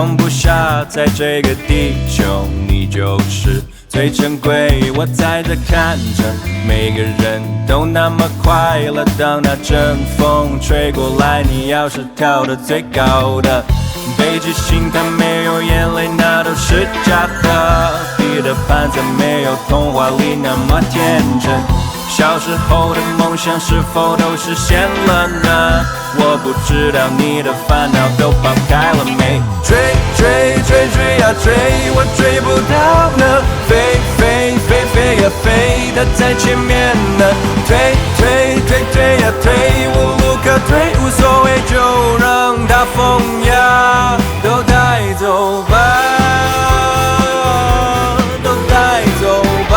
放不下，在这个地球，你就是最珍贵。我在这看着，每个人都那么快乐。当那阵风吹过来，你要是跳的最高的，北极星它没有眼泪，那都是假的。彼得潘再没有童话里那么天真。小时候的梦想是否都实现了呢？我不知道你的烦恼都抛开了没。追追追追呀追，我追不到呢。飞飞飞飞呀飞，它在前面呢。退退退退呀退，无路可退，无所谓，就让大风呀都带走吧，都带走吧。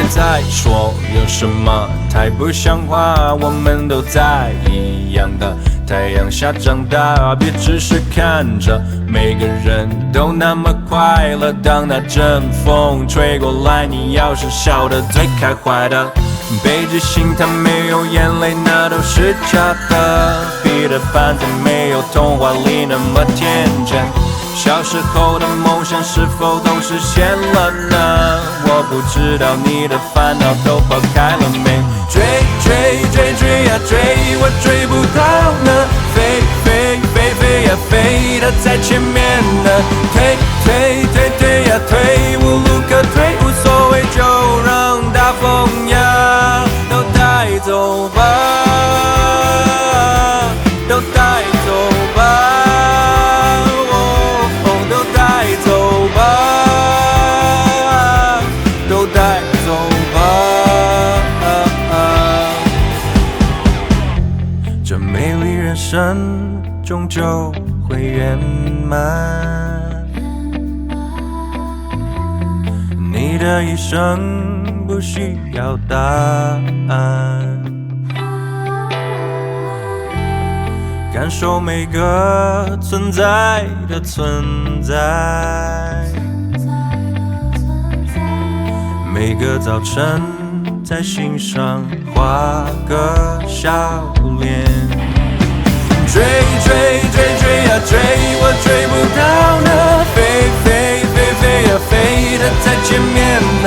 再说有什么太不像话，我们都在一样的太阳下长大。别只是看着，每个人都那么快乐。当那阵风吹过来，你要是笑的最开怀的，北极星它没有眼泪，那都是假的。彼得潘再没有童话里那么天真。小时候的梦想是否都实现了呢？我不知道你的烦恼都抛开了没。追追追追呀追，我追不到呢。飞飞飞飞呀飞，它在前面呢。退退退退呀退，无路可退，无所谓，就让大风呀都带走吧，都带走吧。生终究会圆满，你的一生不需要答案，感受每个存在的存在，每个早晨在心上画个笑脸。追追追追呀追，我追不到呢。飞飞飞飞呀飞，它在前面呢。